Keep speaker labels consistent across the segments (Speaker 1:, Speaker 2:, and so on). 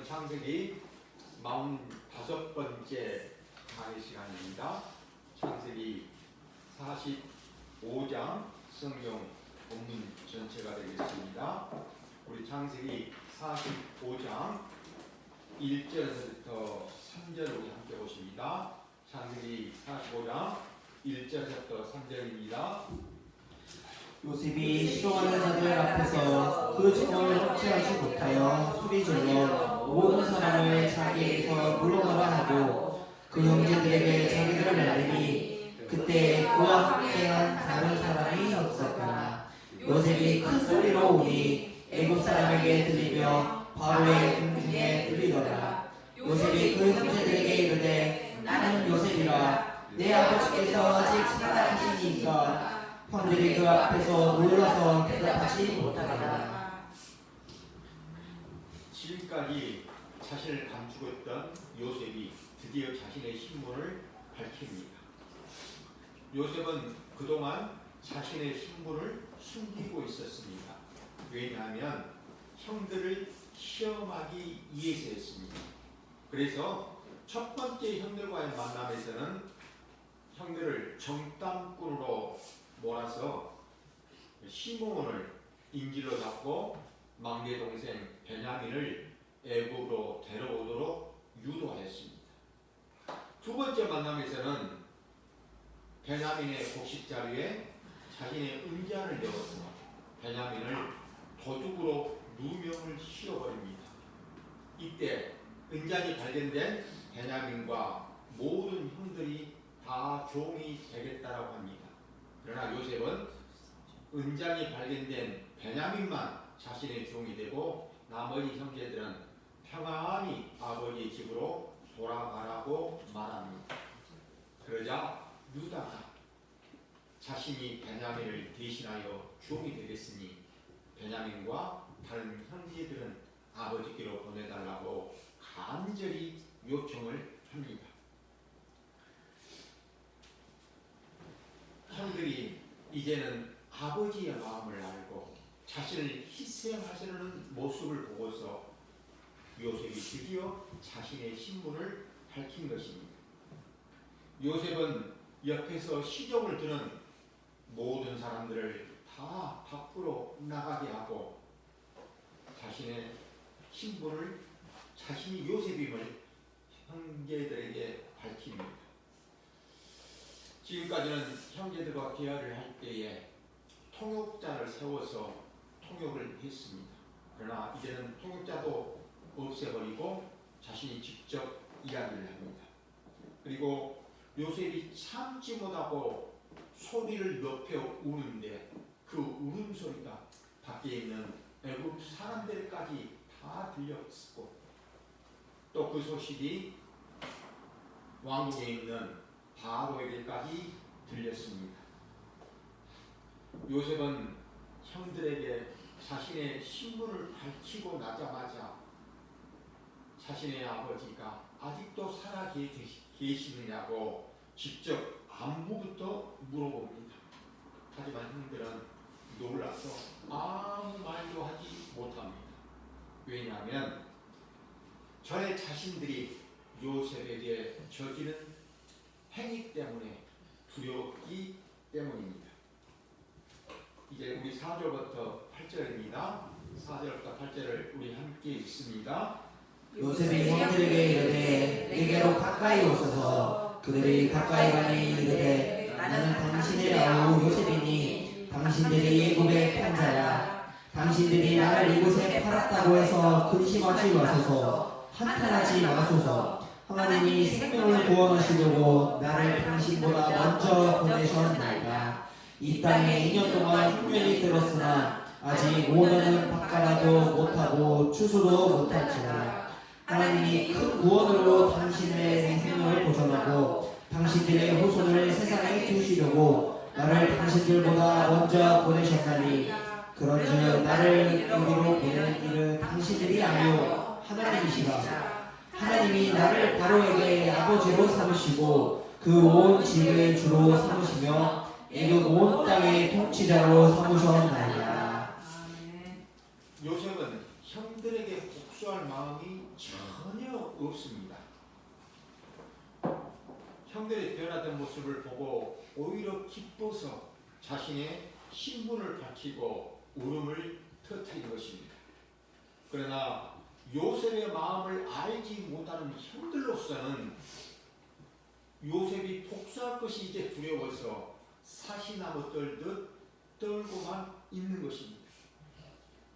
Speaker 1: 창세기 45번째 강의 시간입니다. 창세기 45장 성경 본문 전체가 되겠습니다. 우리 창세기 45장 1절에서부터 3절 우리 함께 보십니다. 창세기 45장 1절에서부터 3절입니다.
Speaker 2: 요셉이 시종하는 자들 앞에서 그 정을 확증하지 못하여 소리질러 모든 사람을 자기에게서 물러가라 하고 그 형제들에게 자기들을 날리니 그때 그와 함께한 다른 사람이 없었더라. 요셉이 큰 소리로 우니 애굽 사람에게 들리며 바로의 궁중에 들리더라. 요셉이 그 형제들에게 이르되 나는 요셉이라. 내 아버지께서 아직 살아계시니까 형들이 그 앞에서 놀라서 대답하지 못하더라.
Speaker 1: 지금까지 자신을 감추고 있던 요셉이 드디어 자신의 신분을 밝힙니다. 요셉은 그동안 자신의 신분을 숨기고 있었습니다. 왜냐하면 형들을 시험하기 위해서였습니다. 그래서 첫 번째 형들과의 만남에서는 형들을 정탐꾼으로 몰아서 시므온을 인질로 잡고 막내 동생 베냐민을 애굽으로 데려오도록 유도하였습니다. 두 번째 만남에서는 베냐민의 곡식 자루에 자신의 은잔을 넣어서 베냐민을 도둑으로 누명을 씌워버립니다. 이때 은잔이 발견된 베냐민과 모든 형들이 다 종이 되겠다라고 합니다. 그러나 요셉은 은장이 발견된 베냐민만 자신의 종이 되고 나머지 형제들은 평안히 아버지의 집으로 돌아가라고 말합니다. 그러자 유다가 자신이 베냐민을 대신하여 종이 되겠으니 베냐민과 다른 형제들은 아버지께로 보내달라고 간절히 요청을 합니다. 형들이 이제는 아버지의 마음을 알고 자신을 희생하시는 모습을 보고서 요셉이 드디어 자신의 신분을 밝힌 것입니다. 요셉은 옆에서 시종을 드는 모든 사람들을 다 밖으로 나가게 하고 자신의 신분을 자신이 요셉임을 형제들에게 밝힙니다. 지금까지는 형제들과 계약을 할 때에 통역자를 세워서 통역을 했습니다. 그러나 이제는 통역자도 없애버리고 자신이 직접 이야기를 합니다. 그리고 요셉이 참지 못하고 소리를 높여 우는데 그 울음소리가 밖에 있는 애굽 사람들까지 다 들렸고 또 그 소식이 왕궁에 있는 바로에게까지 들렸습니다. 요셉은 형들에게 자신의 신분을 밝히고 나자마자 자신의 아버지가 아직도 살아 계시느냐고 직접 안부부터 물어봅니다. 하지만 형들은 놀라서 아무 말도 하지 못합니다. 왜냐하면 전에 자신들이 요셉에게 저지른 행위 때문에 두렵기 때문입니다. 이제 우리 4절부터 8절입니다. 4절부터 8절을 우리 함께 읽습니다.
Speaker 2: 요셉이 형들에게 이르되 내게로 가까이 오소서. 그들이 가까이 가니 이르되 나는 당신의 아우 요셉이니 당신들이 애굽의 판자야. 당신들이 나를 이곳에 팔았다고 해서 근심하지 마소서. 한탄하지 마소서. 하나님이 생명을 구원하시려고 나를 당신보다 먼저 보내셨나이다. 이 땅에 2년 동안 흉년이 들었으나 아직 5년은 밭갈아도 못하고 추수도 못할지라. 하나님이 큰 구원으로 당신의 생명을 보존하고 당신들의 후손을 세상에 두시려고 나를 당신들보다 먼저 보내셨나니 그런즉 나를 여기로 보낸 이는 당신들이 아니요 하나님이시라. 하나님이 나를 바로에게 아버지로 삼으시고 그 온 집을 주로 삼으시며 애굽 온 땅의 통치자로 삼으셨나이다.
Speaker 1: 요셉은 형들에게 복수할 마음이 없습니다. 형들의 변화된 모습을 보고 오히려 기뻐서 자신의 신분을 밝히고 울음을 터뜨린 것입니다. 그러나 요셉의 마음을 알지 못하는 형들로서는 요셉이 복수할 것이 이제 두려워서 사시나무 떨듯 떨고만 있는 것입니다.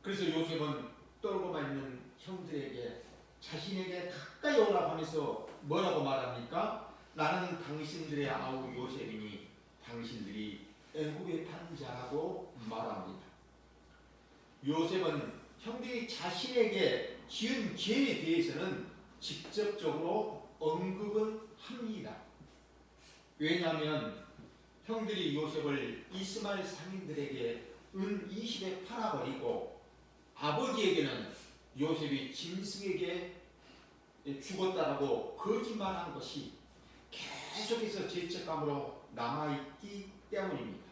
Speaker 1: 그래서 요셉은 떨고만 있는 형들에게 자신에게 가까이 오라고 하면서 뭐라고 말합니까? 나는 당신들의 아우 요셉이니 당신들이 애굽에 판 자라고 말합니다. 요셉은 형들이 자신에게 지은 죄에 대해서는 직접적으로 언급은 합니다. 왜냐하면 형들이 요셉을 이스마엘 상인들에게 은 20에 팔아버리고 아버지에게는 요셉이 짐승에게 죽었다라고 거짓말한 것이 계속해서 죄책감으로 남아있기 때문입니다.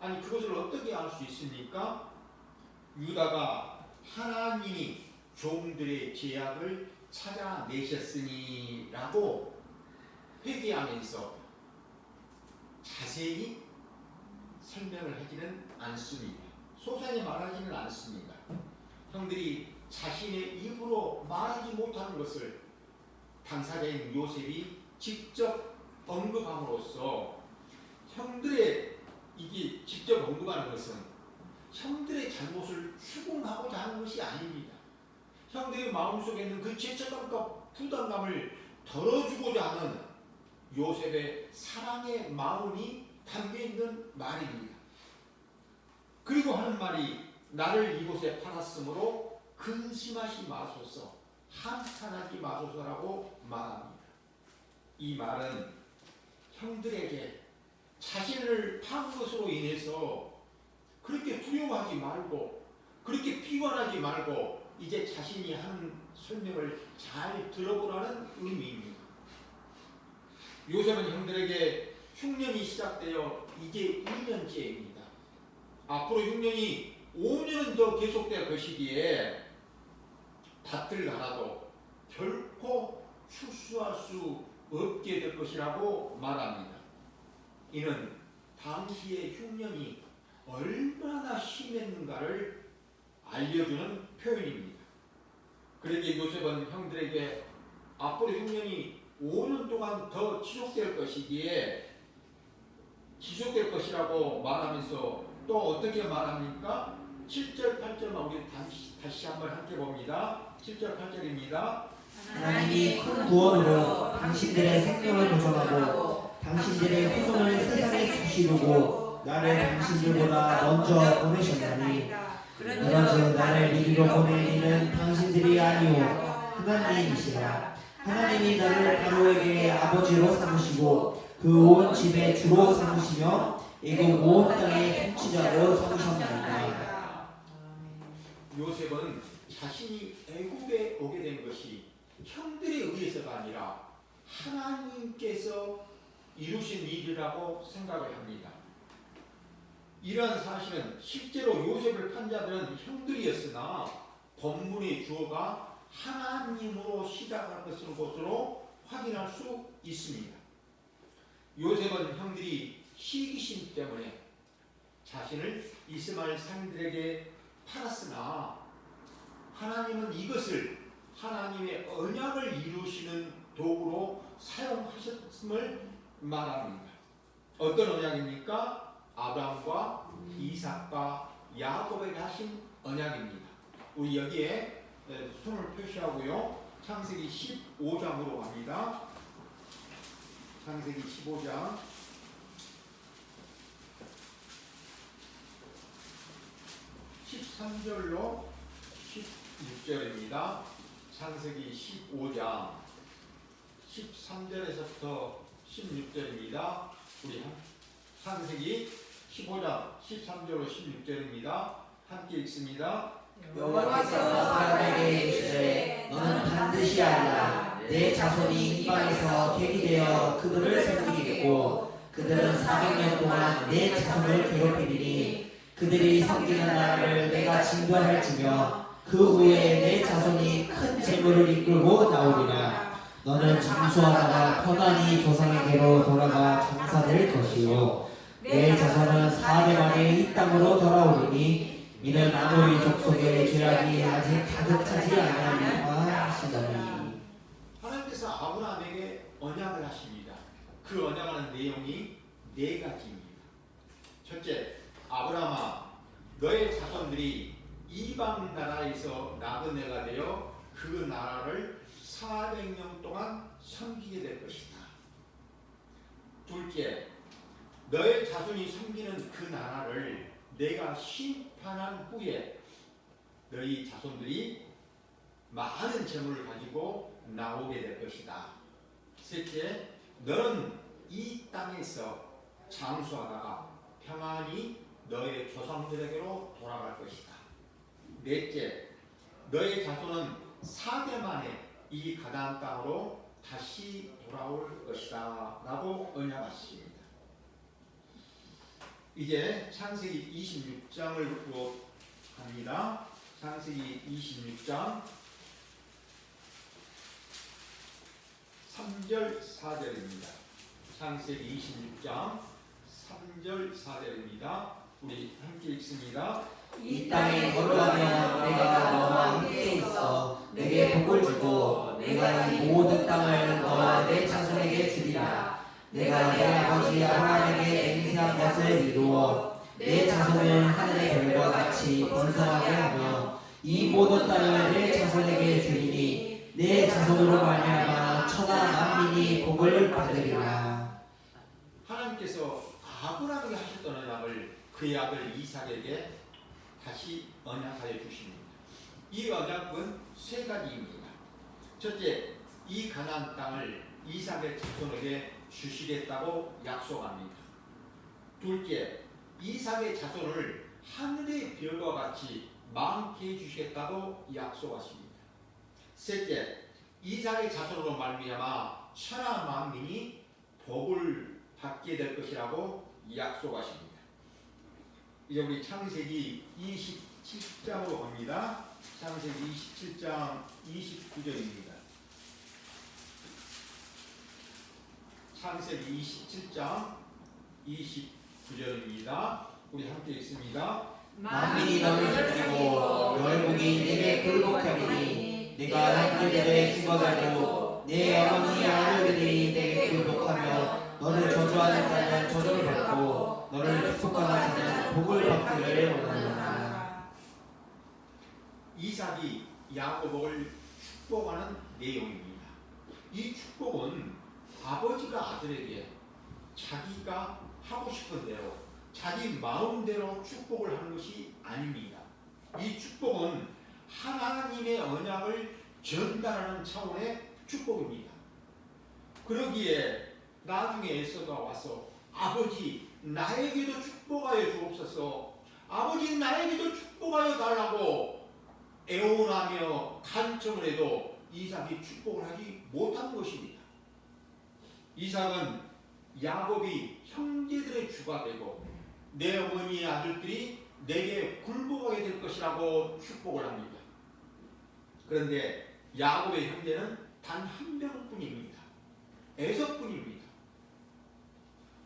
Speaker 1: 아니 그것을 어떻게 알 수 있습니까? 유다가 하나님이 종들의 죄악을 찾아내셨으니 라고 회개하면서 자세히 설명을 하지는 않습니다. 소상히 말하지는 않습니다. 형들이 자신의 입으로 말하지 못하는 것을 당사자인 요셉이 직접 언급함으로써 형들의 이게 직접 언급하는 것은 형들의 잘못을 추궁하고자 하는 것이 아닙니다. 형들의 마음속에 있는 그 죄책감과 부담감을 덜어주고자 하는 요셉의 사랑의 마음이 담겨있는 말입니다. 그리고 하는 말이 나를 이곳에 팔았으므로 근심하지 마소서 한탄하지 마소서라고 말합니다. 이 말은 형들에게 자신을 판 것으로 인해서 그렇게 두려워하지 말고 그렇게 피곤하지 말고 이제 자신이 하는 설명을 잘 들어보라는 의미입니다. 요셉은 형들에게 흉년이 시작되어 이제 2년째입니다. 앞으로 흉년이 5년은 더 계속될 것이기에 밭을 갈아도 결코 추수할 수 없게 될 것이라고 말합니다. 이는 당시의 흉년이 얼마나 심했는가를 알려주는 표현입니다. 그러기에 요셉은 형들에게 앞으로 흉년이 5년 동안 더 지속될 것이라고 말하면서 또 어떻게 말합니까? 7절 8절만 우리 다시 한번 함께 봅니다. 7절 8절입니다.
Speaker 2: 하나님이 큰 구원으로 당신들의 생명을 보존하고 당신들의 후손을 세상에 주시려고 나를 당신들보다 먼저 보내셨나니 그런즉 나를 이리로 보낸 이는 당신들이 아니오 하나님이시라. 하나님이 나를 바로에게 아버지로 삼으시고 그 온 집의 주로 삼으시며 애굽 온 땅의 통치자로 삼으셨나이다.
Speaker 1: 요셉은 자신이 애굽에 오게 된 것이 형들에 의해서가 아니라 하나님께서 이루신 일이라고 생각을 합니다. 이러한 사실은 실제로 요셉을 판 자들은 형들이었으나 본문의 주어가 하나님으로 시작할 것으로 확인할 수 있습니다. 요셉은 형들이 시기심 때문에 자신을 이스마엘 상인들에게 팔았으나 하나님은 이것을 하나님의 언약을 이루시는 도구로 사용하셨음을 말합니다. 어떤 언약입니까? 아브라함과 이삭과 야곱에게 하신 언약입니다. 우리 여기에 손을 표시하고요. 창세기 15장으로 갑니다. 창세기 15장 13절로 16절입니다. 창세기 15장 13절에서부터 16절입니다. 우리 창세기 15장 13절로 16절입니다. 함께 읽습니다.
Speaker 2: 여호와께서 사람에게 이르시되 너는 반드시 알라. 내 자손이 이 땅에서 계기되어 그들을 섬기겠고 그들은 400년 동안 내 자손을 괴롭히리니 그들이 섬기는 나라를 내가 징벌할지며 그 후에 내 자손이 큰 재물을 이끌고 나오리라. 너는 장수하다가 편안히 조상에게로 돌아가 장사될 것이요 내 자손은 4대 만에 이 땅으로 돌아오리니 이는 아모리 족속의 죄악이 아직 가득 차지 아니하리라 하시더니.
Speaker 1: 하나님께서 아브라함에게 언약을 하십니다. 그 언약하는 내용이 네 가지입니다. 첫째, 아브라함아, 너의 자손들이 이방 나라에서 나그네가 되어 그 나라를 400년 동안 섬기게 될 것이다. 둘째, 너의 자손이 섬기는 그 나라를 내가 심판한 후에 너희 자손들이 많은 재물을 가지고 나오게 될 것이다. 셋째, 너는 이 땅에서 장수하다가 평안히 너의 조상들에게로 돌아갈 것이다. 넷째, 너의 자손은 4대 만에 이 가나안 땅으로 다시 돌아올 것이다 라고 언약하십니다. 이제 창세기 26장을 합니다. 창세기 26장 3절 4절입니다. 창세기 26장 3절 4절입니다. 우리 함께 읽습니다.
Speaker 2: 이 땅에 거류하며 내가 너와 함께 있어 내게 복을 주고 내가 이 모든 땅을 너와 내 자손에게 주리라. 내가 내 아버지 아브라함에게 맹세한 것을 이루어 내 자손을 하늘의 별과 같이 번성하게 하며 이 모든 땅을 내 자손에게 주리니 내 자손으로 말미암아 천하 만민이 복을 받으리라.
Speaker 1: 하나님께서 아브라함에게 하셨던 언약을 그의 아들 이삭에게 다시 언약하여 주십니다. 이 언약은 세 가지입니다. 첫째, 이 가나안 땅을 이삭의 자손에게 주시겠다고 약속합니다. 둘째, 이삭의 자손을 하늘의 별과 같이 많게 해주시겠다고 약속하십니다. 셋째, 이삭의 자손으로 말미암아 천하 만민이 복을 받게 될 것이라고 약속하십니다. 이제 우리 창세기 27장으로 갑니다. 창세기 27장 29절입니다. 창세기 27장 29절입니다. 우리 함께 읽습니다.
Speaker 2: 만민이 너를 지키고 열국이 내게 굴복하리니 내가 형제들의 죽어가고 내 어머니 아들들이 내게 굴복하며 너를 저주하는 자는 저주를 받고 너를 축복하는 자는 복을 받기를 원하노라.
Speaker 1: 이삭이 야고보를 축복하는 내용입니다. 이 축복은 아버지가 아들에게 자기가 하고 싶은 대로 자기 마음대로 축복을 하는 것이 아닙니다. 이 축복은 하나님의 언약을 전달하는 차원의 축복입니다. 그러기에 나중에 에서가 와서 아버지 나에게도 축복하여 주옵소서, 아버지 나에게도 축복하여 달라고 애원하며 간청을 해도 이삭이 축복을 하지 못한 것입니다. 이삭은 야곱이 형제들의 주가 되고 내 어머니의 아들들이 내게 굴복하게 될 것이라고 축복을 합니다. 그런데 야곱의 형제는 단 한 명뿐입니다. 에서뿐입니다.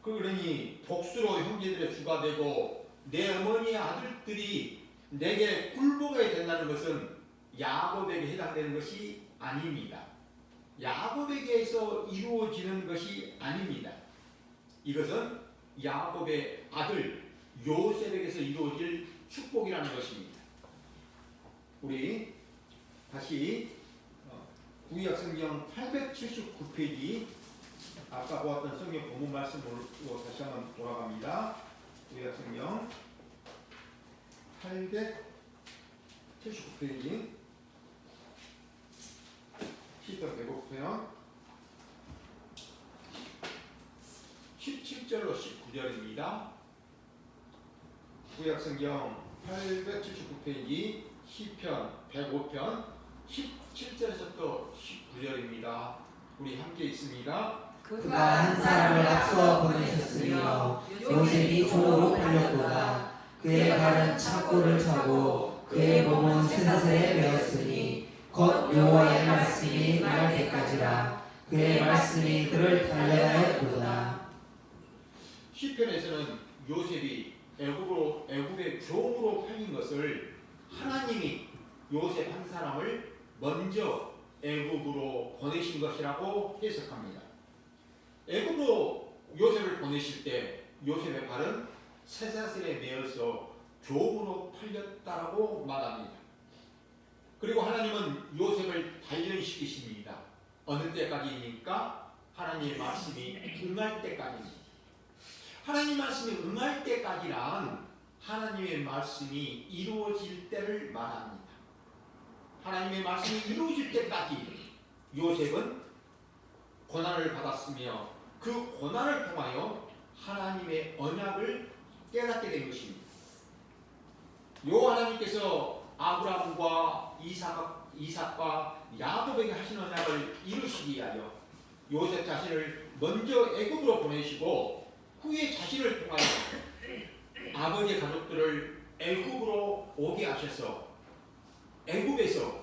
Speaker 1: 그러니 복수로 형제들의 주가 되고 내 어머니의 아들들이 내게 굴복하게 된다는 것은 야곱에게 해당되는 것이 아닙니다. 야곱에게서 이루어지는 것이 아닙니다. 이것은 야곱의 아들 요셉에게서 이루어질 축복이라는 것입니다. 우리 다시 구약성경 879페이지 아까 보았던 성경 본문 말씀으로 다시 한번 돌아갑니다. 구약성경 879페이지 시편 105편 17절로 19절입니다. 구약성경 879페이지 시편 105편 17절에서부터 19절입니다. 우리 함께 읽습니다.
Speaker 2: 그가 한 사람을 앞서 보내셨으며 요셉이 종으로 팔렸도다. 그의 발은 착고를 차고 그의 몸은 쇠사슬에 매었으니 곧 여호와의 말씀이 임할 때까지라. 그의 말씀이 그를 단련하였도다.
Speaker 1: 시편에서는 요셉이 애굽의 종으로 팔린 것을 하나님이 요셉 한 사람을 먼저 애굽으로 보내신 것이라고 해석합니다. 애굽으로 요셉을 보내실 때 요셉의 발은 쇠사슬에 매어서 종으로 팔렸다라고 말합니다. 그리고 하나님은 요셉을 단련시키십니다. 어느 때까지입니까? 하나님의 말씀이 응할 때까지입니다. 하나님 말씀이 응할 때까지란 하나님의 말씀이 이루어질 때를 말합니다. 하나님의 말씀이 이루어질 때까지 요셉은 고난을 받았으며 그 고난을 통하여 하나님의 언약을 깨닫게 된 것입니다. 요 하나님께서 아브라함과 이삭과 야곱에게 하신 언약을 이루시기 위하여 요셉 자신을 먼저 애굽으로 보내시고 후에 자신을 통하여 아버지의 가족들을 애굽으로 오게 하셔서 애굽에서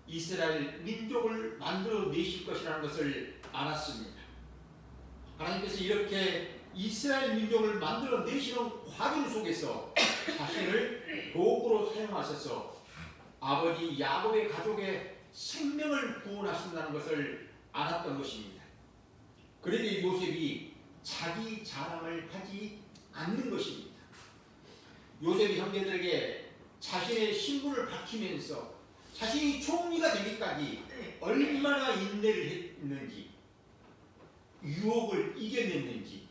Speaker 1: 이스라엘 민족을 만들어 내실 것이라는 것을 알았습니다. 하나님께서 이렇게 이스라엘 민족을 만들어 내시는 과정 속에서 자신을 도구로 사용하셔서 아버지 야곱의 가족의 생명을 구원하신다는 것을 알았던 것입니다. 그런데 요셉이 자기 자랑을 하지 않는 것입니다. 요셉이 형제들에게 자신의 신분을 밝히면서 자신이 총리가 되기까지 얼마나 인내를 했는지, 유혹을 이겨냈는지,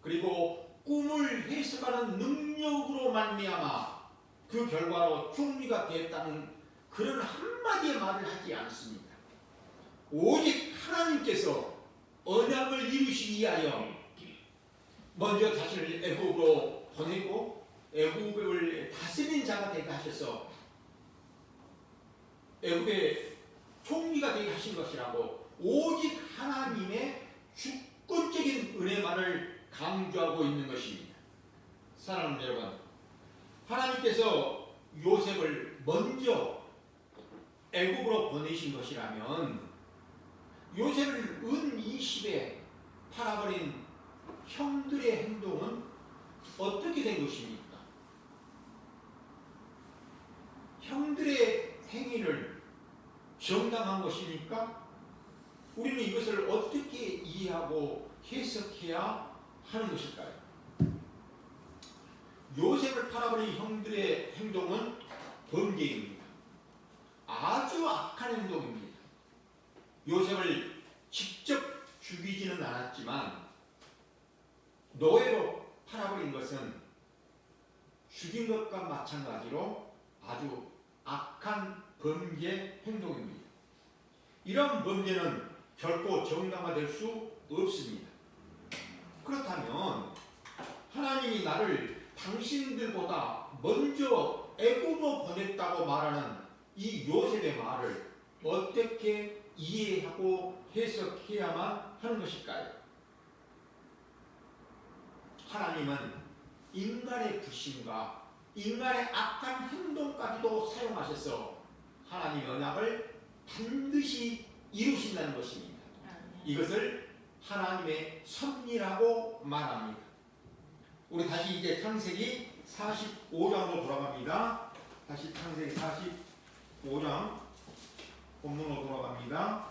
Speaker 1: 그리고 꿈을 해석하는 능력으로 말미암아 그 결과로 총리가 되었다는 그런 한마디의 말을 하지 않습니다. 오직 하나님께서 언약을 이루시기 위하여 먼저 자신을 애굽으로 보내고 애굽을 다스리는 자가 되게 하셔서 애굽의 총리가 되게 하신 것이라고 오직 하나님의 주권적인 은혜만을 강조하고 있는 것입니다. 사랑하는 여러분, 하나님께서 요셉을 먼저 애굽으로 보내신 것이라면 요셉을 은 20에 팔아버린 형들의 행동은 어떻게 된 것입니까? 형들의 행위를 정당한 것입니까? 우리는 이것을 어떻게 이해하고 해석해야 하는 것일까요? 요셉을 팔아버린 형들의 행동은 범죄입니다. 아주 악한 행동입니다. 요셉을 직접 죽이지는 않았지만 노예로 팔아버린 것은 죽인 것과 마찬가지로 아주 악한 범죄 행동입니다. 이런 범죄는 결코 정당화될 수 없습니다. 그렇다면 하나님이 나를 당신들보다 먼저 애굽으로 보냈다고 말하는 이 요셉의 말을 어떻게 이해하고 해석해야만 하는 것일까요? 하나님은 인간의 불신과 인간의 악한 행동까지도 사용하셔서 하나님의 언약을 반드시 이루신다는 것입니다. 이것을 하나님의 섭리라고 말합니다. 우리 다시 이제 창세기 45장으로 돌아갑니다. 다시 창세기 45장 본문으로 돌아갑니다.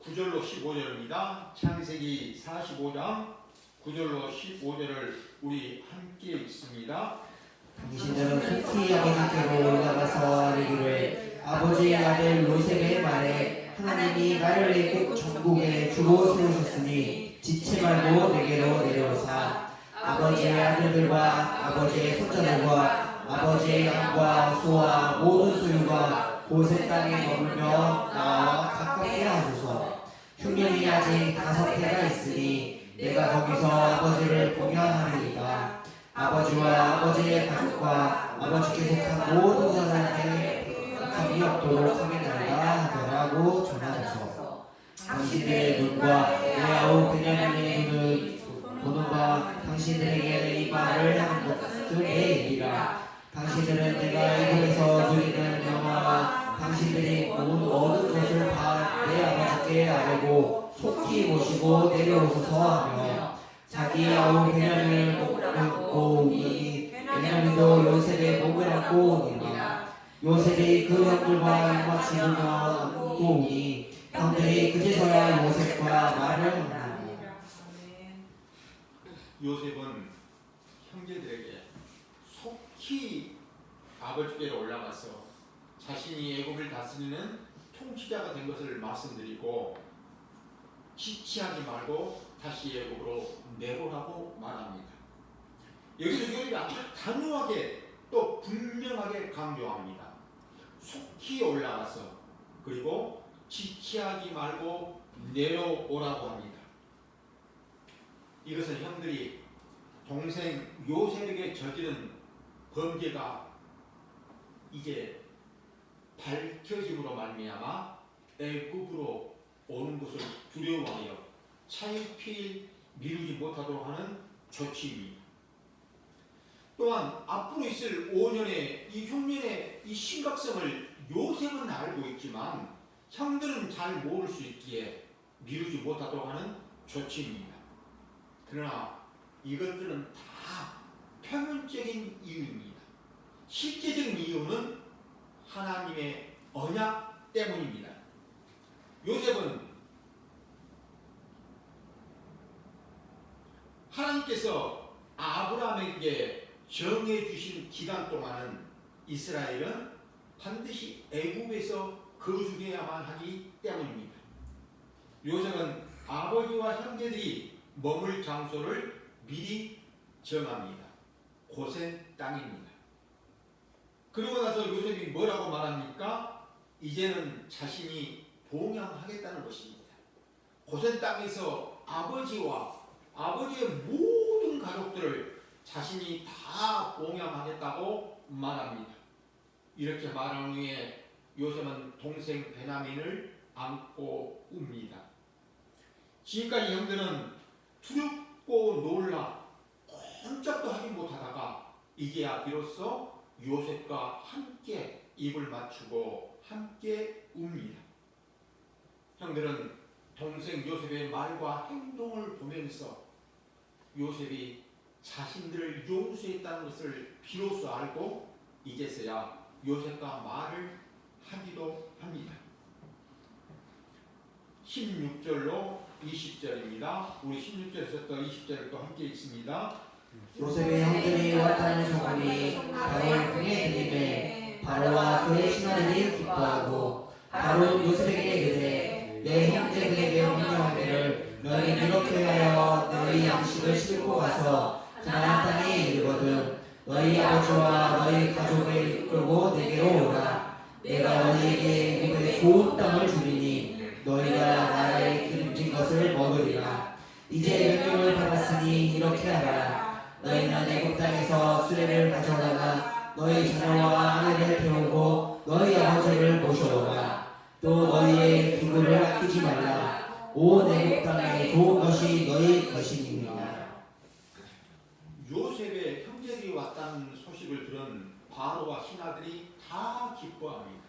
Speaker 1: (9절로 15절입니다) 창세기 45장 9절로 15절을 우리 함께 읽습니다.
Speaker 2: 당신들은 속히 아버지께로 올라가서 아뢰기를 아버지의 아들 요셉의 말에 하나님이 나를 애굽 전국에 주로 세우셨으니 지체 말고 내게로 내려오사 아버지의 아들들과 아버지의 손자들과 아버지의 양과 소와 모든 소유가 고센 땅에 머물며 나와 가깝게 하소서. 흉년이 아직 5해가 있으니 내가 거기서 아버지를 공양하리이다. 아버지와 아버지의 가족과 아버지께 속한 모든 사람에게 감이 없도록 하겠나이다 하더라고 전하소서. 당신들의 눈과 내 아우 베냐민의 눈을 보는 바 당신들에게 이 요셉이 그 형들과 입맞추며 오니 형들이 그제서야 요셉과 말을 한다.
Speaker 1: 요셉은 형제들에게 속히 아버지께로 올라가서 자신이 애굽을 다스리는 통치자가 된 것을 말씀드리고 지체하지 말고 다시 애굽으로 내보라고 말합니다. 여기서 요셉이 아주 단호하게 또 분명하게 강조합니다. 속히 올라가서 그리고 지체하지 말고 내려오라고 합니다. 이것은 형들이 동생 요셉에게 저지른 범죄가 이제 밝혀짐으로 말미암아 애굽으로 오는 것을 두려워하여 차일피일 미루지 못하도록 하는 조치입니다. 또한 앞으로 있을 5년의 이 흉년의 이 심각성을 요셉은 알고 있지만 형들은 잘 모를 수 있기에 미루지 못하도록 하는 조치입니다. 그러나 이것들은 다 표면적인 이유입니다. 실제적인 이유는 하나님의 언약 때문입니다. 요셉은 하나님께서 아브라함에게 정해 주신 기간 동안은 이스라엘은 반드시 애굽에서 거주해야만 하기 때문입니다. 요셉은 아버지와 형제들이 머물 장소를 미리 정합니다. 고센 땅입니다. 그러고 나서 요셉이 뭐라고 말합니까? 이제는 자신이 봉양하겠다는 것입니다. 고센 땅에서 아버지와 아버지의 모든 가족들을 자신이 다 봉양하겠다고 말합니다. 이렇게 말한 후에 요셉은 동생 베냐민을 안고 웁니다. 지금까지 형들은 두렵고 놀라 꼼짝도 하지 못하다가 이제야 비로소 요셉과 함께 입을 맞추고 함께 웁니다. 형들은 동생 요셉의 말과 행동을 보면서 요셉이 자신들을 용서했다는 것을 비로소 알고 이제서야 요셉과 말을 하기도 합니다. 16절로 20절입니다. 우리 16절에서 또 20절을 또 함께 읽습니다.
Speaker 2: 요셉의 형들이 왔다는 소문이 바로의 궁에 들리매 바로와 그의 신하들이 기뻐하고 바로 요셉에게 이르되 내 형제들에게 명령하기를 너희는 이렇게 하여 너희 양식을 싣고 가서 가나안 땅에 이르거든 너희 아버지와 너희 가족을 이끌고 내게로 오라. 내가 너희에게 애굽의 좋은 땅을 주리니 너희가 나라의 기름진 것을 먹으리라. 이제 명령을 받았으니 이렇게 하라. 너희는 애굽 땅에서 수레를 가져다가 너희 자녀와 아내를 태우고 너희 아버지를 모셔오라. 또 너희의 기구를 아끼지 말라. 온 애굽 땅에 좋은 것이 너희 것이니라.
Speaker 1: 요셉의 형제들이 왔다는 소식을 들은 바로와 신하들이 다 기뻐합니다.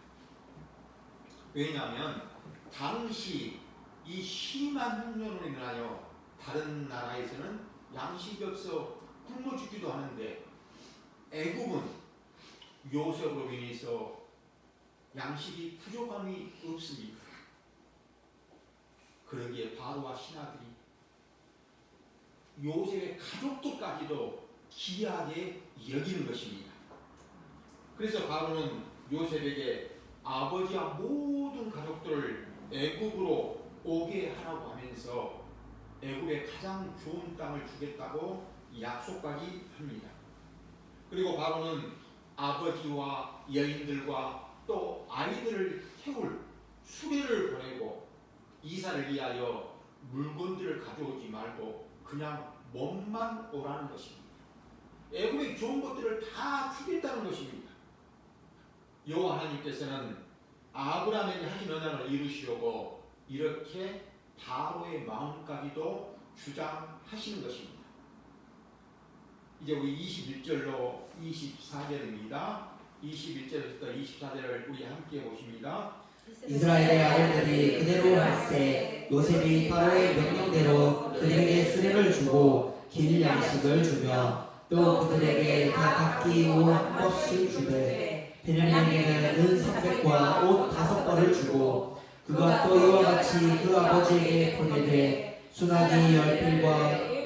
Speaker 1: 왜냐하면 당시 이 심한 흉년으로 인하여 다른 나라에서는 양식이 없어 굶어 죽기도 하는데 애굽은 요셉으로 인해서 양식이 부족함이 없습니다. 그러기에 바로와 신하들이 요셉의 가족들까지도 귀하게 여기는 것입니다. 그래서 바로는 요셉에게 아버지와 모든 가족들을 애굽으로 오게 하라고 하면서 애굽의 가장 좋은 땅을 주겠다고 약속까지 합니다. 그리고 바로는 아버지와 여인들과 또 아이들을 태울 수레를 보내고 이사를 위하여 물건들을 가져오지 말고 그냥 몸만 오라는 것입니다. 애굽의 좋은 것들을 다 주겠다는 것입니다. 여호와 하나님께서는 아브라함에게 하신 언약을 이루시려고 이렇게 바로의 마음까지도 주장하시는 것입니다. 이제 우리 21절로 24절입니다. 21절부터 24절을 우리 함께 보십니다.
Speaker 2: 이스라엘의 아들들이 그대로 할세 요셉이 바로의 명령대로 그들에게 수레를 주고 길 양식을 주며 또 그들에게 다 각기 옷 한 겹씩 주되 베냐민에게는 은 300과 옷 5벌을 주고 그가 또 이와 같이 그 아버지에게 보내되 수나기 10필과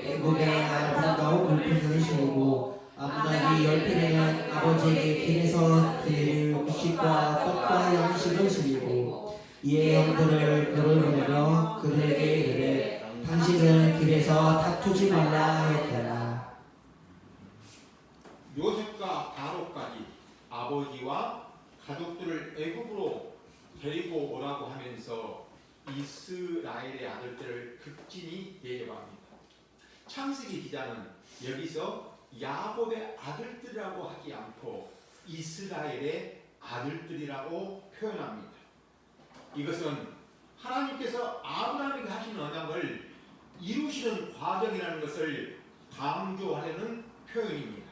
Speaker 2: 애굽의 아름다운 물품을 실고 암나기 10필에는 아버지에게 길에서 드릴 음식과 떡과 양식을 실리고 이에 형들을 그를 보내며 그들에게 이르되 당신은 길에서 다투지 말라 하였더라.
Speaker 1: 요셉과 바로까지 아버지와 가족들을 애굽으로 데리고 오라고 하면서 이스라엘의 아들들을 극진히 대접합니다. 창세기 기자는 여기서 야곱의 아들들이라고 하지 않고 이스라엘의 아들들이라고 표현합니다. 이것은 하나님께서 아브라함에게 하신 언약을 이루시는 과정이라는 것을 강조하려는 표현입니다.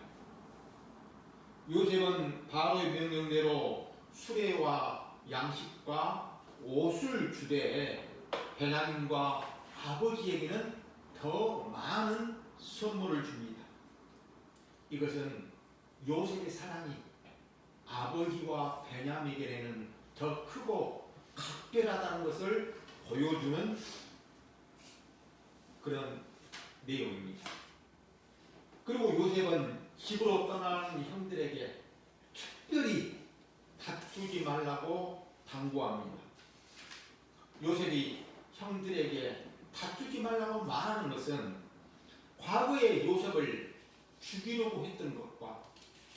Speaker 1: 요셉은 바로의 명령대로 수레와 양식과 옷을 주되 베냐민과 아버지에게는 더 많은 선물을 줍니다. 이것은 요셉의 사랑이 아버지와 베냐민에게는 더 크고 각별하다는 것을 보여주는 그런 내용입니다. 그리고 요셉은 집으로 떠나는 형들에게 특별히 다투지 말라고 당부합니다. 요셉이 형들에게 다투지 말라고 말하는 것은 과거에 요셉을 죽이려고 했던 것과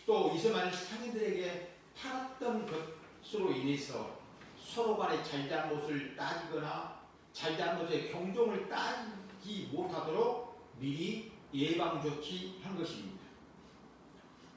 Speaker 1: 또 이스마엘 상인들에게 팔았던 것으로 인해서 서로 간의 잘잘못을 따지거나 잘잘못의 경종을 따지지 못하도록 미리 예방 조치한 것입니다.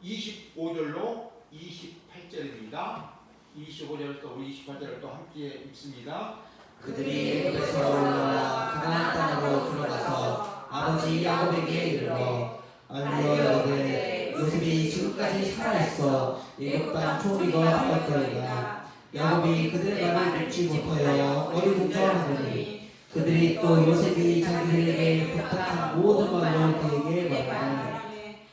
Speaker 1: 25절로 28절입니다. 25절부터 28절을 또 함께 읽습니다.
Speaker 2: 그들이 애굽에서 올라와 가나안 땅으로 들어가서 아버지 야곱에게 이르러 알려오되 요셉이 지금까지 살아있어 애굽 땅 총리가 되었더이다. 야곱이 그들의 말을 믿지 못하여 어리둥절하더니 그들이 또 요셉이 자기들에게 부탁한 모든 말로 그에게 말하니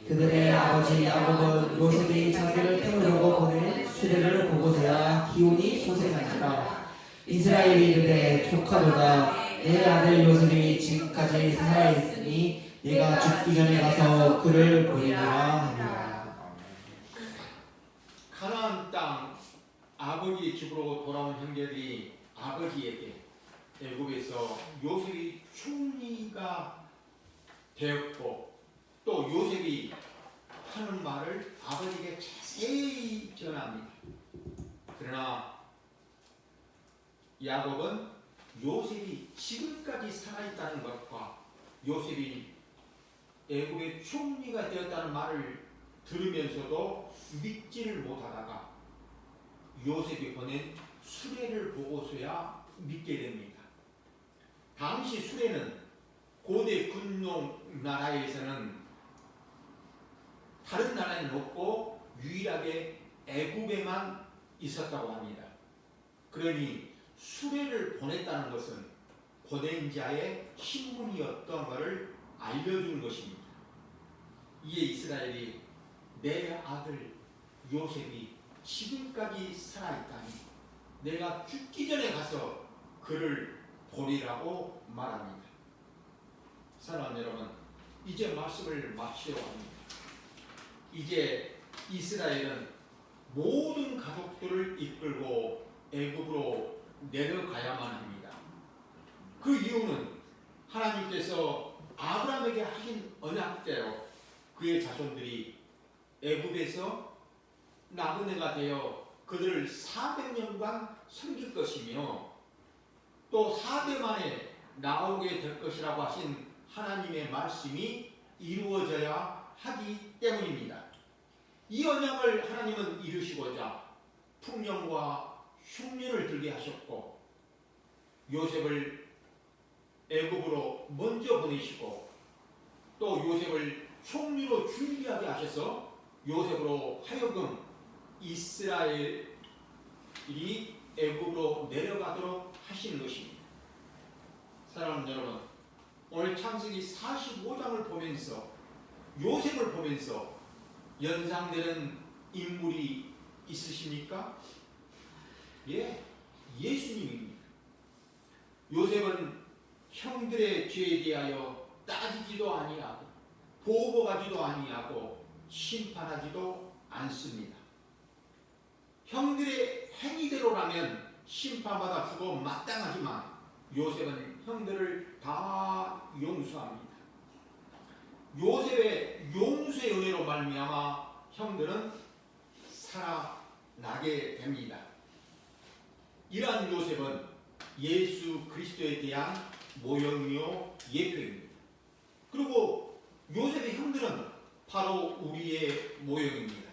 Speaker 2: 그들의 아버지 야곱은 요셉이 자기를 태우려고 보낸 수레를 보고서야 기온이 소생하니라. 이스라엘이 이르되 조카로다 내 아들 요셉이 지금까지 살아있으니 내가 죽기 전에 가서 그를 보리라 하니라.
Speaker 1: 가나안 땅 아버지 집으로 돌아온 형제들이 아버지에게 애굽에서 요셉이 총리가 되었고 또 요셉이 하는 말을 아버지에게 자세히 전합니다. 그러나 야곱은 요셉이 지금까지 살아있다는 것과 요셉이 애굽의 총리가 되었다는 말을 들으면서도 믿지를 못하다가 요셉이 보낸 수레를 보고서야 믿게 됩니다. 당시 수레는 고대 군용 나라에서는 다른 나라에는 없고 유일하게 애굽에만 있었다고 합니다. 그러니 수레를 보냈다는 것은 보낸 자의 신분이었던 것을 알려주는 것입니다. 이에 이스라엘이 내 아들 요셉이 지금까지 살아있다니 내가 죽기 전에 가서 그를 보리라고 말합니다. 사랑하는 여러분, 이제 말씀을 마치려고 합니다. 이제 이스라엘은 모든 가족들을 이끌고 애굽으로 내려가야만 합니다. 그 이유는 하나님께서 아브라함에게 하신 언약대로 그의 자손들이 애굽에서 나그네가 되어 그들을 400년간 섬길 것이며 또 4대 만에 나오게 될 것이라고 하신 하나님의 말씀이 이루어져야 하기 때문입니다. 이 언약을 하나님은 이루시고자 풍년과 흉년을 들게 하셨고 요셉을 애굽으로 먼저 보내시고 또 요셉을 총리로 준비하게 하셔서 요셉으로 하여금 이스라엘이 애굽으로 내려가도록 하시는 것입니다. 사랑하는 여러분, 오늘 창세기 45장을 보면서 요셉을 보면서 연상되는 인물이 있으십니까? 예, 예수님입니다. 요셉은 형들의 죄에 대하여 따지지도 아니하고 보복하지도 아니하고 심판하지도 않습니다. 형들의 행위대로라면 심판받아 죽어 마땅하지만 요셉은 형들을 다 용서합니다. 요셉의 용서의 은혜로 말미암아 형들은 살아나게 됩니다. 이러한 요셉은 예수 그리스도에 대한 모형이요 예표입니다. 그리고 요셉의 형들은 바로 우리의 모형입니다.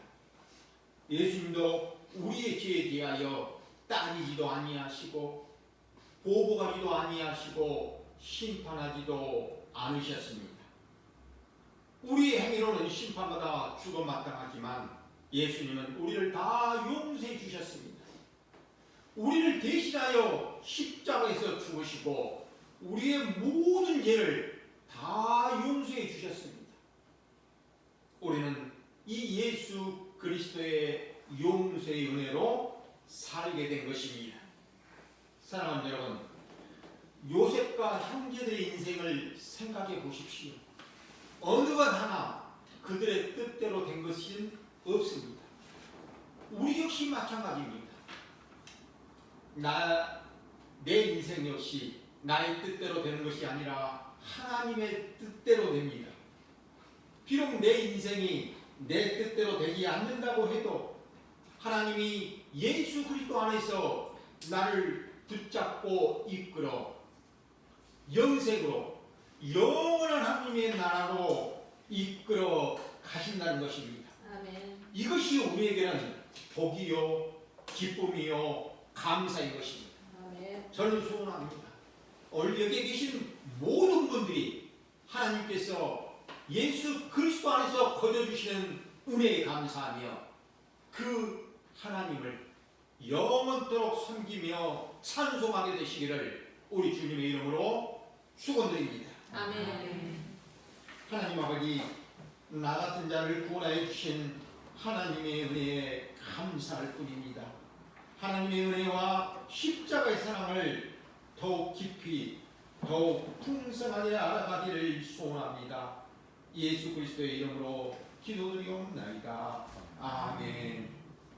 Speaker 1: 예수님도 우리의 죄에 대하여 따지지도 아니하시고 보복하지도 아니하시고 심판하지도 않으셨습니다. 우리의 행위로는 심판받아 죽어 마땅하지만 예수님은 우리를 다 용서해 주셨습니다. 우리를 대신하여 십자가에서 죽으시고 우리의 모든 죄를 다 용서해 주셨습니다. 우리는 이 예수 그리스도의 용서의 은혜로 살게 된 것입니다. 사랑하는 여러분, 요셉과 형제들의 인생을 생각해 보십시오. 어느 것 하나 그들의 뜻대로 된 것은 없습니다. 우리 역시 마찬가지입니다. 내 인생 역시 나의 뜻대로 되는 것이 아니라 하나님의 뜻대로 됩니다. 비록 내 인생이 내 뜻대로 되지 않는다고 해도 하나님이 예수 그리스도 안에서 나를 붙잡고 이끌어 영생으로 영원한 하나님의 나라로 이끌어 가신다는 것입니다.
Speaker 3: 아멘.
Speaker 1: 이것이 우리에게는 복이요 기쁨이요 감사인 것입니다.
Speaker 3: 아멘.
Speaker 1: 저는 소원합니다. 오늘 여기에 계신 모든 분들이 하나님께서 예수 그리스도 안에서 거둬주시는 은혜에 감사하며 그 하나님을 영원토록 섬기며 찬송하게 되시기를 우리 주님의 이름으로 축원드립니다.
Speaker 3: 아멘.
Speaker 1: 하나님 아버지, 나 같은 자를 구원하여 주신 하나님의 은혜에 감사할 뿐입니다. 하나님의 은혜와 십자가의 사랑을 더욱 깊이 더욱 풍성하게 알아가기를 소원합니다. 예수 그리스도의 이름으로 기도드리옵나이다. 아멘.